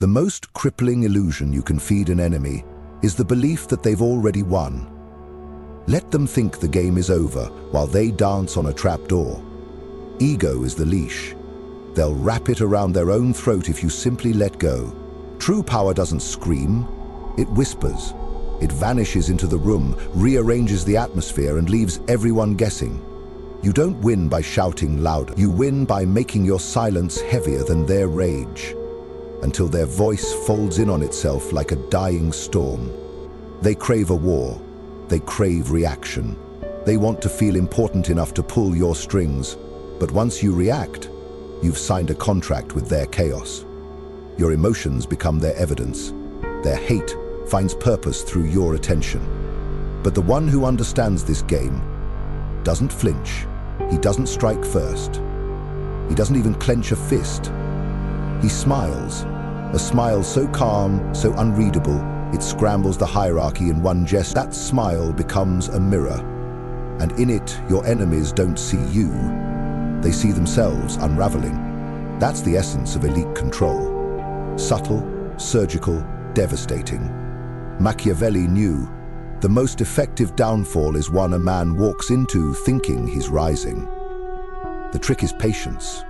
The most crippling illusion you can feed an enemy is the belief that they've already won. Let them think the game is over while they dance on a trapdoor. Ego is the leash. They'll wrap it around their own throat if you simply let go. True power doesn't scream, it whispers. It vanishes into the room, rearranges the atmosphere, and leaves everyone guessing. You don't win by shouting louder. You win by making your silence heavier than their rage, until their voice folds in on itself like a dying storm. They crave a war. They crave reaction. They want to feel important enough to pull your strings. But once you react, you've signed a contract with their chaos. Your emotions become their evidence. Their hate finds purpose through your attention. But the one who understands this game doesn't flinch. He doesn't strike first. He doesn't even clench a fist. He smiles, a smile so calm, so unreadable, it scrambles the hierarchy in one gesture. That smile becomes a mirror, and in it, your enemies don't see you. They see themselves unraveling. That's the essence of elite control. Subtle, surgical, devastating. Machiavelli knew the most effective downfall is one a man walks into thinking he's rising. The trick is patience,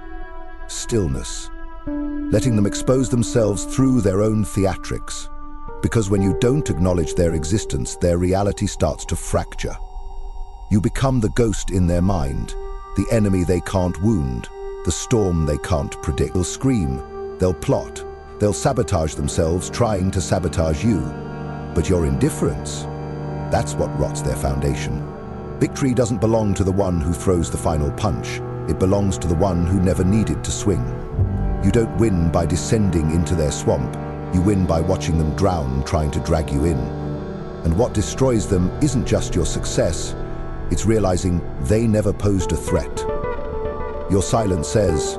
stillness, letting them expose themselves through their own theatrics. Because when you don't acknowledge their existence, their reality starts to fracture. You become the ghost in their mind, the enemy they can't wound, the storm they can't predict. They'll scream, they'll plot, they'll sabotage themselves trying to sabotage you. But your indifference, that's what rots their foundation. Victory doesn't belong to the one who throws the final punch. It belongs to the one who never needed to swing. You don't win by descending into their swamp. You win by watching them drown, trying to drag you in. And what destroys them isn't just your success, it's realizing they never posed a threat. Your silence says,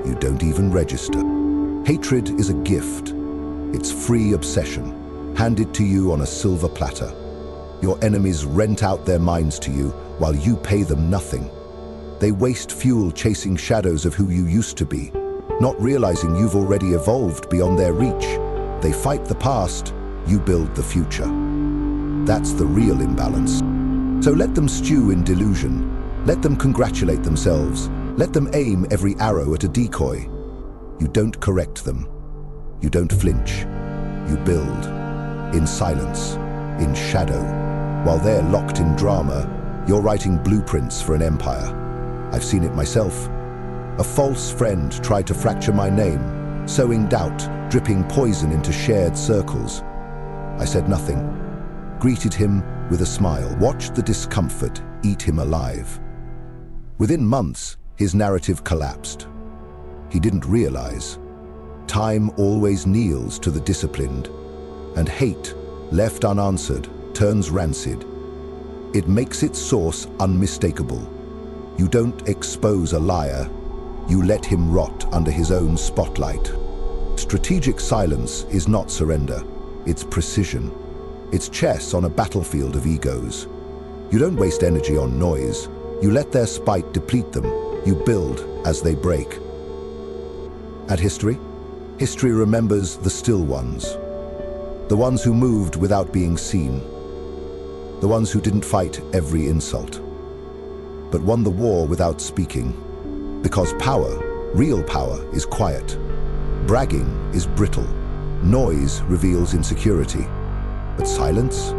you don't even register. Hatred is a gift. It's free obsession, handed to you on a silver platter. Your enemies rent out their minds to you while you pay them nothing. They waste fuel chasing shadows of who you used to be, not realizing you've already evolved beyond their reach. They fight the past, you build the future. That's the real imbalance. So let them stew in delusion. Let them congratulate themselves. Let them aim every arrow at a decoy. You don't correct them. You don't flinch. You build. In silence. In shadow. While they're locked in drama, you're writing blueprints for an empire. I've seen it myself. A false friend tried to fracture my name, sowing doubt, dripping poison into shared circles. I said nothing, greeted him with a smile, watched the discomfort eat him alive. Within months, his narrative collapsed. He didn't realize. Time always kneels to the disciplined, and hate, left unanswered, turns rancid. It makes its source unmistakable. You don't expose a liar, you let him rot under his own spotlight. Strategic silence is not surrender, it's precision. It's chess on a battlefield of egos. You don't waste energy on noise, you let their spite deplete them, you build as they break. And history? History remembers the still ones. The ones who moved without being seen. The ones who didn't fight every insult, but won the war without speaking. Because power, real power, is quiet. Bragging is brittle. Noise reveals insecurity. But silence?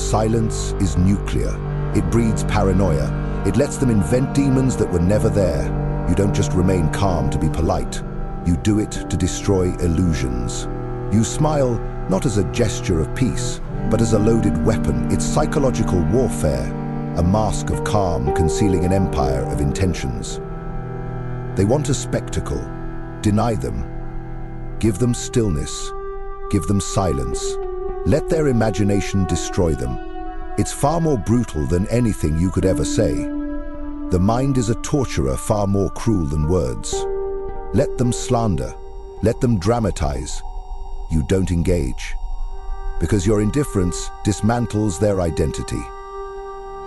Silence is nuclear. It breeds paranoia. It lets them invent demons that were never there. You don't just remain calm to be polite. You do it to destroy illusions. You smile not as a gesture of peace, but as a loaded weapon. It's psychological warfare, a mask of calm concealing an empire of intentions. They want a spectacle. Deny them. Give them stillness. Give them silence. Let their imagination destroy them. It's far more brutal than anything you could ever say. The mind is a torturer far more cruel than words. Let them slander. Let them dramatize. You don't engage. Because your indifference dismantles their identity.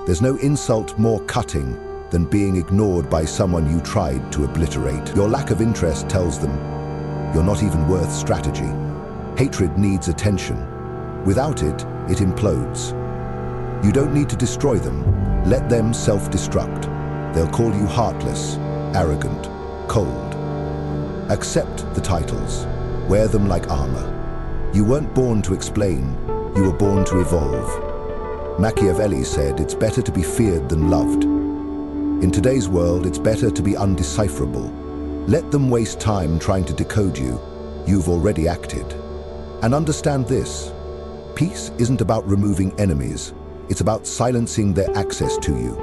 There's no insult more cutting than being ignored by someone you tried to obliterate. Your lack of interest tells them, you're not even worth strategy. Hatred needs attention. Without it, it implodes. You don't need to destroy them. Let them self-destruct. They'll call you heartless, arrogant, cold. Accept the titles. Wear them like armor. You weren't born to explain. You were born to evolve. Machiavelli said it's better to be feared than loved. In today's world, it's better to be undecipherable. Let them waste time trying to decode you. You've already acted. And understand this. Peace isn't about removing enemies. It's about silencing their access to you.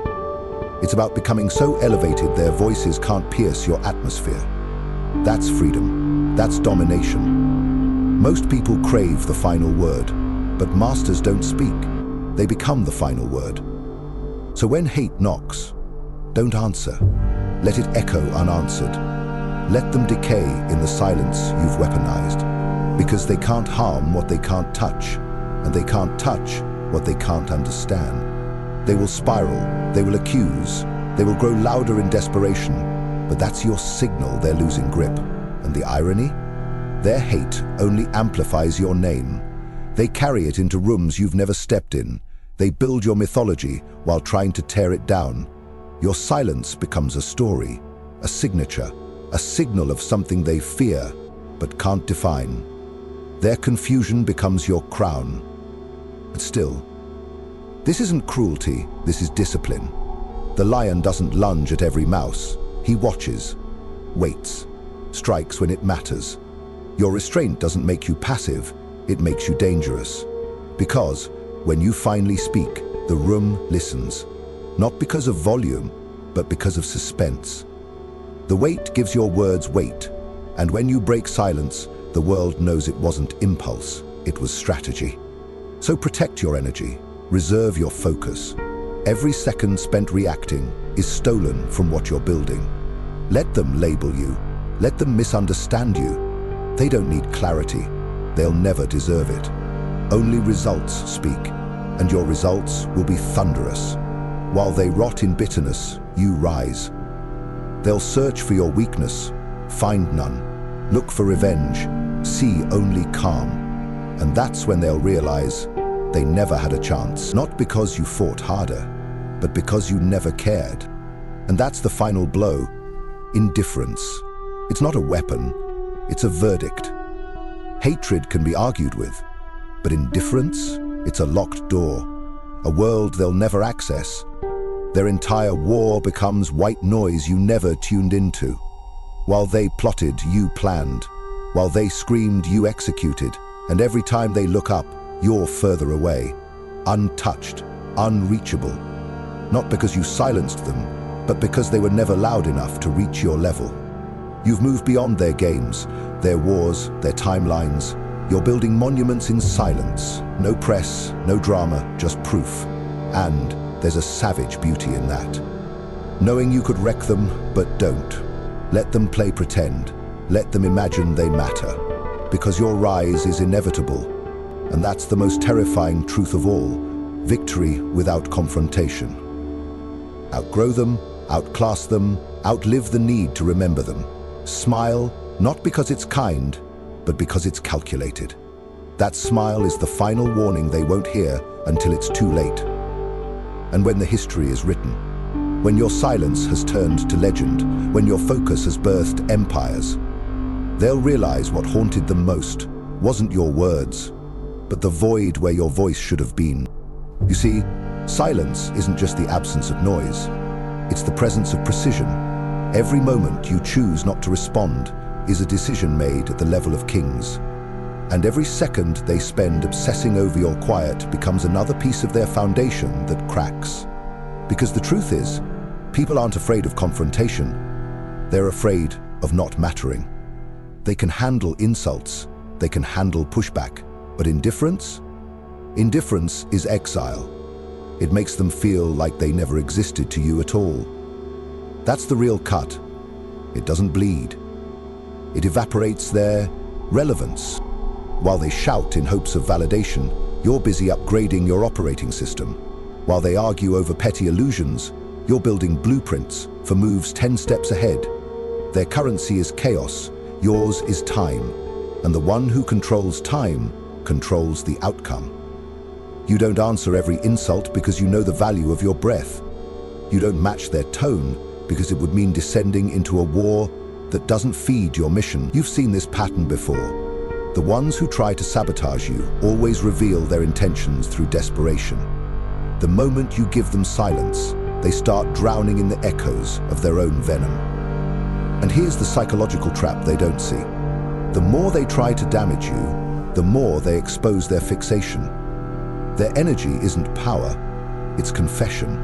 It's about becoming so elevated their voices can't pierce your atmosphere. That's freedom. That's domination. Most people crave the final word, but masters don't speak. They become the final word. So when hate knocks, don't answer. Let it echo unanswered. Let them decay in the silence you've weaponized. Because they can't harm what they can't touch, and they can't touch what they can't understand. They will spiral, they will accuse, they will grow louder in desperation, but that's your signal they're losing grip. And the irony? Their hate only amplifies your name. They carry it into rooms you've never stepped in. They build your mythology while trying to tear it down. Your silence becomes a story, a signature, a signal of something they fear but can't define. Their confusion becomes your crown. But still, this isn't cruelty, this is discipline. The lion doesn't lunge at every mouse. He watches, waits, strikes when it matters. Your restraint doesn't make you passive, it makes you dangerous. Because when you finally speak, the room listens. Not because of volume, but because of suspense. The weight gives your words weight, and when you break silence, the world knows it wasn't impulse, it was strategy. So protect your energy, reserve your focus. Every second spent reacting is stolen from what you're building. Let them label you, let them misunderstand you. They don't need clarity, they'll never deserve it. Only results speak, and your results will be thunderous. While they rot in bitterness, you rise. They'll search for your weakness, find none. Look for revenge, see only calm. And that's when they'll realize they never had a chance. Not because you fought harder, but because you never cared. And that's the final blow. Indifference. It's not a weapon, it's a verdict. Hatred can be argued with, but indifference, it's a locked door. A world they'll never access. Their entire war becomes white noise you never tuned into. While they plotted, you planned. While they screamed, you executed. And every time they look up, you're further away. Untouched, unreachable. Not because you silenced them, but because they were never loud enough to reach your level. You've moved beyond their games, their wars, their timelines. You're building monuments in silence. No press, no drama, just proof. And there's a savage beauty in that. Knowing you could wreck them, but don't. Let them play pretend. Let them imagine they matter. Because your rise is inevitable. And that's the most terrifying truth of all. Victory without confrontation. Outgrow them, outclass them, outlive the need to remember them. Smile, not because it's kind, but because it's calculated. That smile is the final warning they won't hear until it's too late. And when the history is written, when your silence has turned to legend, when your focus has birthed empires, they'll realize what haunted them most wasn't your words, but the void where your voice should have been. You see, silence isn't just the absence of noise, it's the presence of precision. Every moment you choose not to respond is a decision made at the level of kings. And every second they spend obsessing over your quiet becomes another piece of their foundation that cracks. Because the truth is, people aren't afraid of confrontation. They're afraid of not mattering. They can handle insults, they can handle pushback, but indifference? Indifference is exile. It makes them feel like they never existed to you at all. That's the real cut. It doesn't bleed. It evaporates their relevance. While they shout in hopes of validation, you're busy upgrading your operating system. While they argue over petty illusions, you're building blueprints for moves 10 steps ahead. Their currency is chaos, Yours is time, and the one who controls time controls the outcome. You don't answer every insult because you know the value of your breath. You don't match their tone because it would mean descending into a war that doesn't feed your mission. You've seen this pattern before. The ones who try to sabotage you always reveal their intentions through desperation. The moment you give them silence, they start drowning in the echoes of their own venom. And here's the psychological trap they don't see. The more they try to damage you, the more they expose their fixation. Their energy isn't power, it's confession.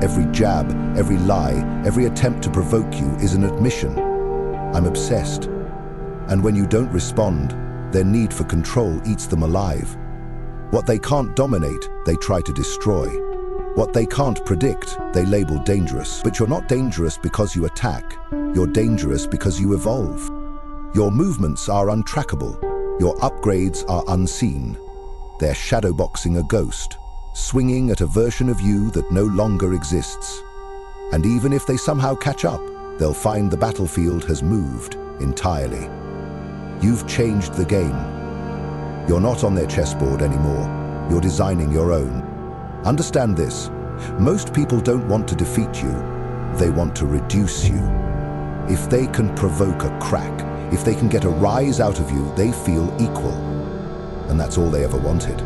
Every jab, every lie, every attempt to provoke you is an admission. I'm obsessed. And when you don't respond, their need for control eats them alive. What they can't dominate, they try to destroy. What they can't predict, they label dangerous. But you're not dangerous because you attack. You're dangerous because you evolve. Your movements are untrackable. Your upgrades are unseen. They're shadowboxing a ghost, swinging at a version of you that no longer exists. And even if they somehow catch up, they'll find the battlefield has moved entirely. You've changed the game. You're not on their chessboard anymore. You're designing your own. Understand this. Most people don't want to defeat you. They want to reduce you. If they can provoke a crack, if they can get a rise out of you, they feel equal. And that's all they ever wanted.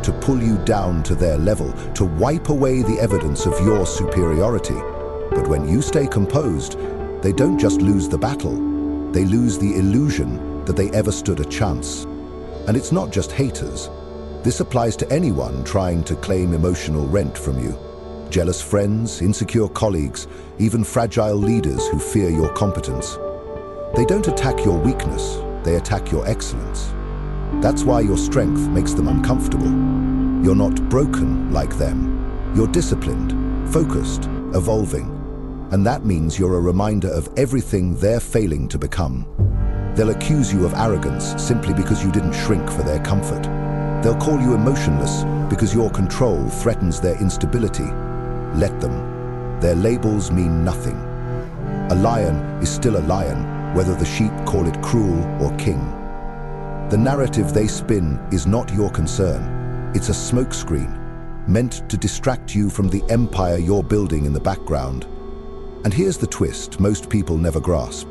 To pull you down to their level, to wipe away the evidence of your superiority. But when you stay composed, they don't just lose the battle. They lose the illusion that they ever stood a chance. And it's not just haters. This applies to anyone trying to claim emotional rent from you. Jealous friends, insecure colleagues, even fragile leaders who fear your competence. They don't attack your weakness, they attack your excellence. That's why your strength makes them uncomfortable. You're not broken like them. You're disciplined, focused, evolving. And that means you're a reminder of everything they're failing to become. They'll accuse you of arrogance simply because you didn't shrink for their comfort. They'll call you emotionless because your control threatens their instability. Let them. Their labels mean nothing. A lion is still a lion, whether the sheep call it cruel or king. The narrative they spin is not your concern. It's a smokescreen, meant to distract you from the empire you're building in the background. And here's the twist most people never grasp.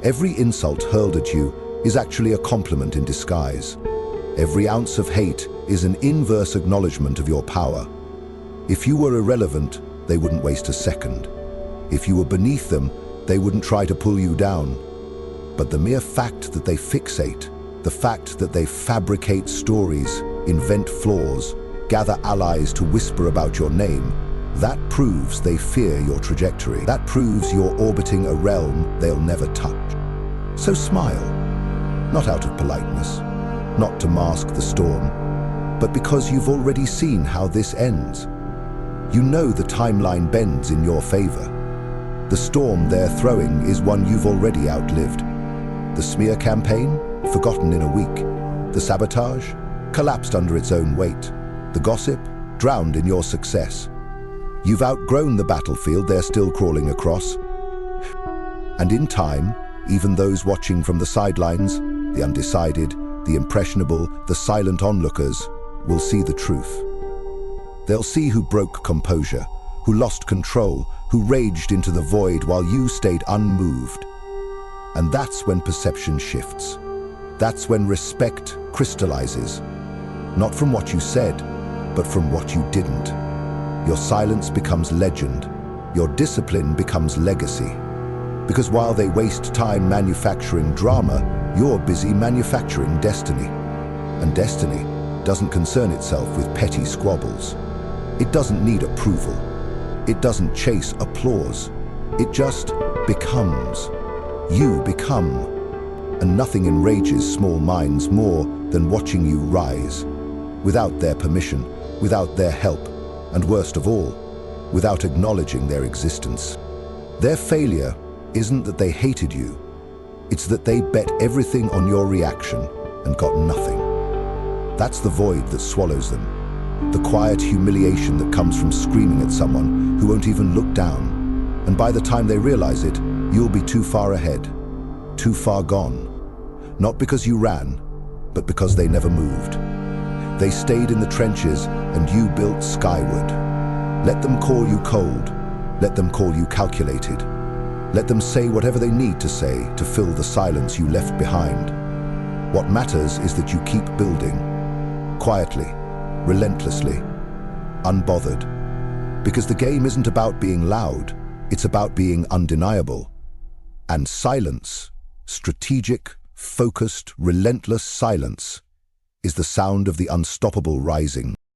Every insult hurled at you is actually a compliment in disguise. Every ounce of hate is an inverse acknowledgement of your power. If you were irrelevant, they wouldn't waste a second. If you were beneath them, they wouldn't try to pull you down. But the mere fact that they fixate, the fact that they fabricate stories, invent flaws, gather allies to whisper about your name, that proves they fear your trajectory. That proves you're orbiting a realm they'll never touch. So smile, not out of politeness, not to mask the storm, but because you've already seen how this ends. You know the timeline bends in your favor. The storm they're throwing is one you've already outlived. The smear campaign, forgotten in a week. The sabotage, collapsed under its own weight. The gossip, drowned in your success. You've outgrown the battlefield they're still crawling across. And in time, even those watching from the sidelines, the undecided, the impressionable, the silent onlookers, will see the truth. They'll see who broke composure, who lost control, who raged into the void while you stayed unmoved. And that's when perception shifts. That's when respect crystallizes. Not from what you said, but from what you didn't. Your silence becomes legend. Your discipline becomes legacy. Because while they waste time manufacturing drama, you're busy manufacturing destiny. And destiny doesn't concern itself with petty squabbles. It doesn't need approval. It doesn't chase applause. It just becomes. You become. And nothing enrages small minds more than watching you rise. Without their permission, without their help, and worst of all, without acknowledging their existence. Their failure isn't that they hated you. It's that they bet everything on your reaction and got nothing. That's the void that swallows them. The quiet humiliation that comes from screaming at someone who won't even look down. And by the time they realize it, you'll be too far ahead. too far gone. Not because you ran, but because they never moved. They stayed in the trenches and you built skyward. Let them call you cold. Let them call you calculated. Let them say whatever they need to say to fill the silence you left behind. What matters is that you keep building. Quietly, relentlessly, unbothered. Because the game isn't about being loud, it's about being undeniable. And silence, strategic, focused, relentless silence, is the sound of the unstoppable rising.